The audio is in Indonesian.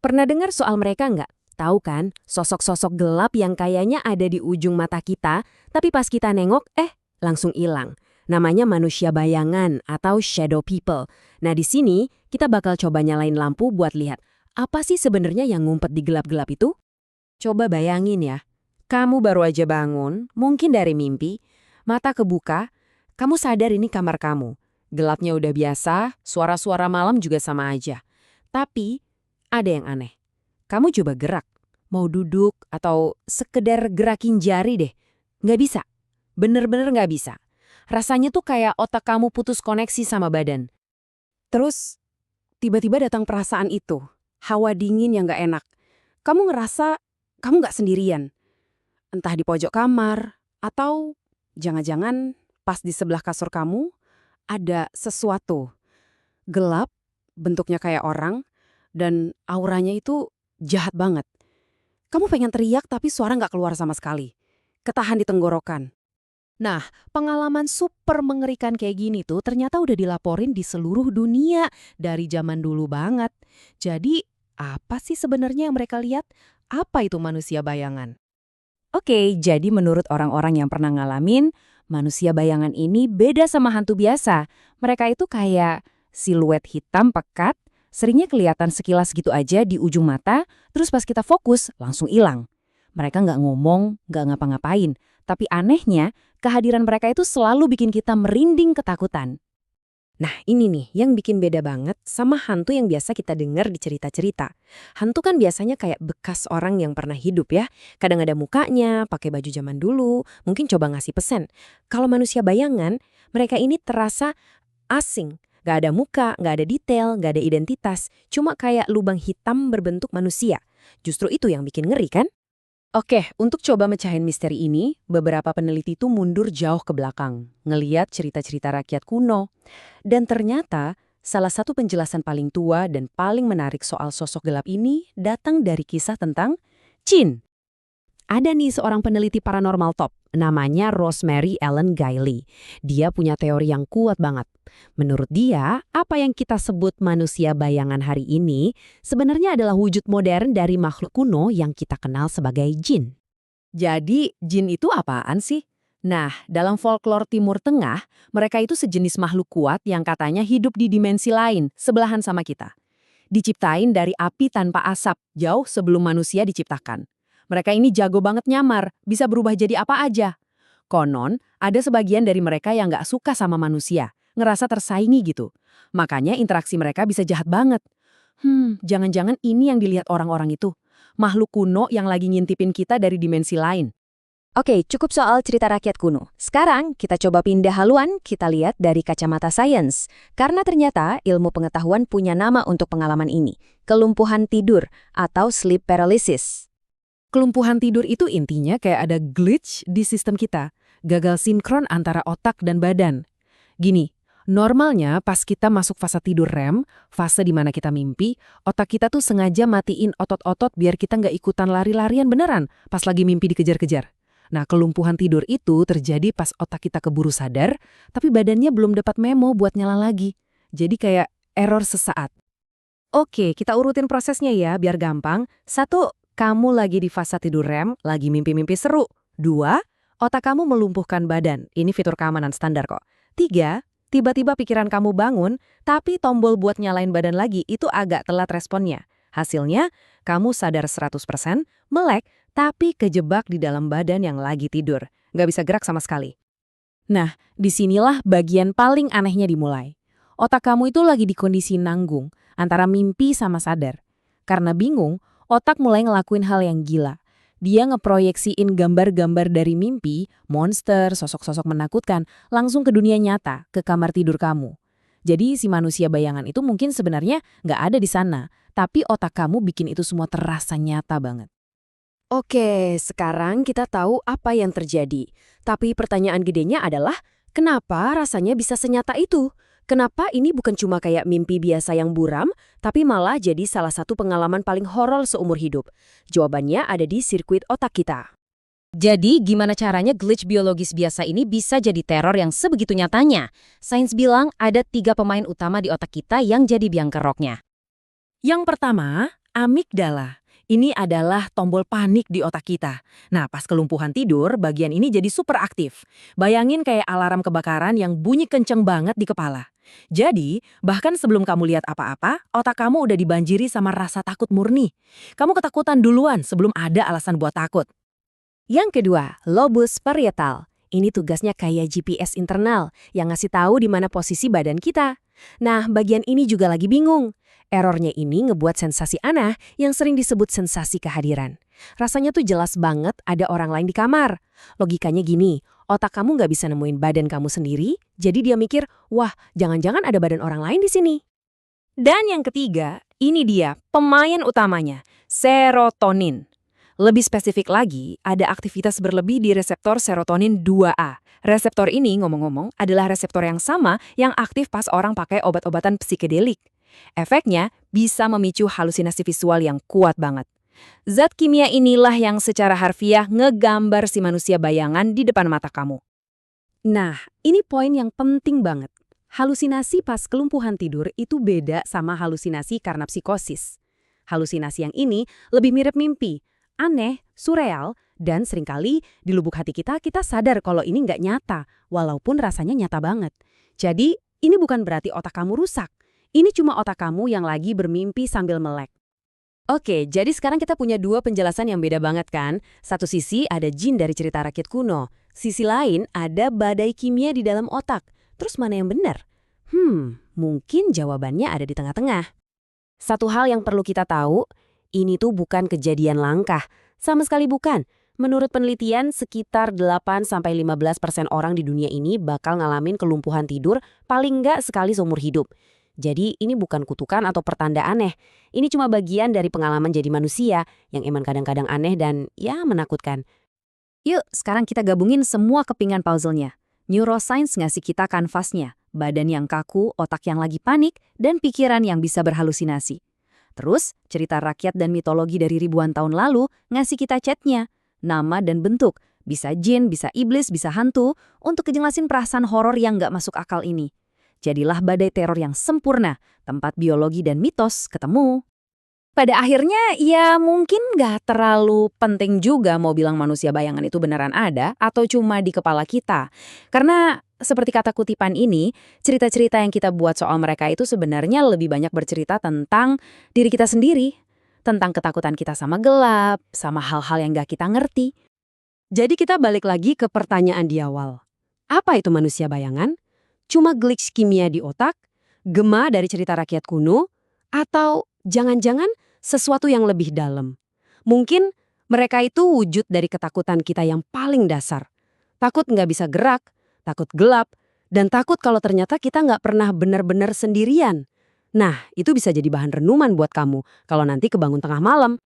Pernah dengar soal mereka nggak? Tahu kan, sosok-sosok gelap yang kayaknya ada di ujung mata kita, tapi pas kita nengok, langsung hilang. Namanya manusia bayangan atau shadow people. Nah di sini, kita bakal coba nyalain lampu buat lihat, apa sih sebenarnya yang ngumpet di gelap-gelap itu? Coba bayangin ya, kamu baru aja bangun, mungkin dari mimpi, mata kebuka, kamu sadar ini kamar kamu. Gelapnya udah biasa, suara-suara malam juga sama aja. Tapi, ada yang aneh. Kamu coba gerak, mau duduk atau sekedar gerakin jari deh. Nggak bisa. Bener-bener nggak bisa. Rasanya tuh kayak otak kamu putus koneksi sama badan. Terus, tiba-tiba datang perasaan itu. Hawa dingin yang nggak enak. Kamu ngerasa kamu nggak sendirian. Entah di pojok kamar, atau jangan-jangan pas di sebelah kasur kamu, ada sesuatu. Gelap, bentuknya kayak orang, dan auranya itu jahat banget. Kamu pengen teriak tapi suara nggak keluar sama sekali. Ketahan di tenggorokan. Nah, pengalaman super mengerikan kayak gini tuh ternyata udah dilaporin di seluruh dunia dari zaman dulu banget. Jadi, apa sih sebenarnya yang mereka lihat? Apa itu manusia bayangan? Oke, jadi menurut orang-orang yang pernah ngalamin, manusia bayangan ini beda sama hantu biasa. Mereka itu kayak siluet hitam pekat, seringnya kelihatan sekilas gitu aja di ujung mata, terus pas kita fokus langsung hilang. Mereka nggak ngomong, nggak ngapa-ngapain, tapi anehnya kehadiran mereka itu selalu bikin kita merinding ketakutan. Nah ini nih yang bikin beda banget sama hantu yang biasa kita dengar di cerita-cerita. Hantu kan biasanya kayak bekas orang yang pernah hidup ya. Kadang ada mukanya, pakai baju zaman dulu, mungkin coba ngasih pesan. Kalau manusia bayangan, mereka ini terasa asing. Gak ada muka, gak ada detail, gak ada identitas. Cuma kayak lubang hitam berbentuk manusia. Justru itu yang bikin ngeri kan? Oke, untuk coba mecahin misteri ini, beberapa peneliti tuh mundur jauh ke belakang, ngeliat cerita-cerita rakyat kuno. Dan ternyata, salah satu penjelasan paling tua dan paling menarik soal sosok gelap ini datang dari kisah tentang jin. Ada nih seorang peneliti paranormal top, namanya Rosemary Ellen Guiley. Dia punya teori yang kuat banget. Menurut dia, apa yang kita sebut manusia bayangan hari ini sebenarnya adalah wujud modern dari makhluk kuno yang kita kenal sebagai jin. Jadi, jin itu apaan sih? Nah, dalam folklore Timur Tengah, mereka itu sejenis makhluk kuat yang katanya hidup di dimensi lain, sebelahan sama kita. Diciptain dari api tanpa asap, jauh sebelum manusia diciptakan. Mereka ini jago banget nyamar, bisa berubah jadi apa aja. Konon, ada sebagian dari mereka yang nggak suka sama manusia, ngerasa tersaingi gitu. Makanya interaksi mereka bisa jahat banget. Jangan-jangan ini yang dilihat orang-orang itu. Makhluk kuno yang lagi ngintipin kita dari dimensi lain. Oke, cukup soal cerita rakyat kuno. Sekarang kita coba pindah haluan, kita lihat dari kacamata sains. Karena ternyata ilmu pengetahuan punya nama untuk pengalaman ini. Kelumpuhan tidur atau sleep paralysis. Kelumpuhan tidur itu intinya kayak ada glitch di sistem kita, gagal sinkron antara otak dan badan. Gini, normalnya pas kita masuk fase tidur REM, fase di mana kita mimpi, otak kita tuh sengaja matiin otot-otot biar kita nggak ikutan lari-larian beneran pas lagi mimpi dikejar-kejar. Nah, kelumpuhan tidur itu terjadi pas otak kita keburu sadar, tapi badannya belum dapat memo buat nyala lagi. Jadi kayak error sesaat. Oke, kita urutin prosesnya ya biar gampang. 1. Kamu lagi di fase tidur REM, lagi mimpi-mimpi seru. 2. Otak kamu melumpuhkan badan. Ini fitur keamanan standar kok. 3. Tiba-tiba pikiran kamu bangun, tapi tombol buat nyalain badan lagi itu agak telat responnya. Hasilnya, kamu sadar 100%, melek, tapi kejebak di dalam badan yang lagi tidur. Nggak bisa gerak sama sekali. Nah, disinilah bagian paling anehnya dimulai. Otak kamu itu lagi di kondisi nanggung, antara mimpi sama sadar. Karena bingung, otak mulai ngelakuin hal yang gila. Dia ngeproyeksiin gambar-gambar dari mimpi, monster, sosok-sosok menakutkan, langsung ke dunia nyata, ke kamar tidur kamu. Jadi si manusia bayangan itu mungkin sebenarnya nggak ada di sana, tapi otak kamu bikin itu semua terasa nyata banget. Oke, sekarang kita tahu apa yang terjadi. Tapi pertanyaan gedenya adalah, kenapa rasanya bisa senyata itu? Kenapa ini bukan cuma kayak mimpi biasa yang buram, tapi malah jadi salah satu pengalaman paling horor seumur hidup? Jawabannya ada di sirkuit otak kita. Jadi, gimana caranya glitch biologis biasa ini bisa jadi teror yang sebegitu nyatanya? Sains bilang ada 3 pemain utama di otak kita yang jadi biang keroknya. Yang pertama, Amigdala. Ini adalah tombol panik di otak kita. Nah, pas kelumpuhan tidur, bagian ini jadi super aktif. Bayangin kayak alarm kebakaran yang bunyi kenceng banget di kepala. Jadi, bahkan sebelum kamu lihat apa-apa, otak kamu udah dibanjiri sama rasa takut murni. Kamu ketakutan duluan sebelum ada alasan buat takut. Yang kedua, lobus parietal. Ini tugasnya kayak GPS internal yang ngasih tahu di mana posisi badan kita. Nah, bagian ini juga lagi bingung. Errornya ini ngebuat sensasi aneh yang sering disebut sensasi kehadiran. Rasanya tuh jelas banget ada orang lain di kamar. Logikanya gini, otak kamu nggak bisa nemuin badan kamu sendiri, jadi dia mikir, wah, jangan-jangan ada badan orang lain di sini. Dan yang ketiga, ini dia pemain utamanya, serotonin. Lebih spesifik lagi, ada aktivitas berlebih di reseptor serotonin 2A. Reseptor ini, ngomong-ngomong, adalah reseptor yang sama yang aktif pas orang pakai obat-obatan psikedelik. Efeknya bisa memicu halusinasi visual yang kuat banget. Zat kimia inilah yang secara harfiah ngegambar si manusia bayangan di depan mata kamu. Nah, ini poin yang penting banget. Halusinasi pas kelumpuhan tidur itu beda sama halusinasi karena psikosis. Halusinasi yang ini lebih mirip mimpi, aneh, surreal, dan seringkali di lubuk hati kita sadar kalau ini nggak nyata, walaupun rasanya nyata banget. Jadi, ini bukan berarti otak kamu rusak. Ini cuma otak kamu yang lagi bermimpi sambil melek. Oke, jadi sekarang kita punya dua penjelasan yang beda banget kan? Satu sisi ada jin dari cerita rakyat kuno. Sisi lain ada badai kimia di dalam otak. Terus mana yang benar? Mungkin jawabannya ada di tengah-tengah. Satu hal yang perlu kita tahu, ini tuh bukan kejadian langka. Sama sekali bukan. Menurut penelitian, sekitar 8-15% orang di dunia ini bakal ngalamin kelumpuhan tidur paling nggak sekali seumur hidup. Jadi ini bukan kutukan atau pertanda aneh. Ini cuma bagian dari pengalaman jadi manusia yang emang kadang-kadang aneh dan ya menakutkan. Yuk, sekarang kita gabungin semua kepingan puzzle-nya. Neuroscience ngasih kita kanvasnya, badan yang kaku, otak yang lagi panik, dan pikiran yang bisa berhalusinasi. Terus, cerita rakyat dan mitologi dari ribuan tahun lalu ngasih kita chatnya, nama dan bentuk, bisa jin, bisa iblis, bisa hantu, untuk ngejelasin perasaan horor yang nggak masuk akal ini. Jadilah badai teror yang sempurna, tempat biologi dan mitos ketemu. Pada akhirnya, ya mungkin nggak terlalu penting juga mau bilang manusia bayangan itu beneran ada atau cuma di kepala kita. Karena seperti kata kutipan ini, cerita-cerita yang kita buat soal mereka itu sebenarnya lebih banyak bercerita tentang diri kita sendiri. Tentang ketakutan kita sama gelap, sama hal-hal yang nggak kita ngerti. Jadi kita balik lagi ke pertanyaan di awal. Apa itu manusia bayangan? Cuma glitch kimia di otak? Gema dari cerita rakyat kuno? Atau jangan-jangan sesuatu yang lebih dalam? Mungkin mereka itu wujud dari ketakutan kita yang paling dasar. Takut nggak bisa gerak, takut gelap, dan takut kalau ternyata kita nggak pernah benar-benar sendirian. Nah, itu bisa jadi bahan renungan buat kamu kalau nanti kebangun tengah malam.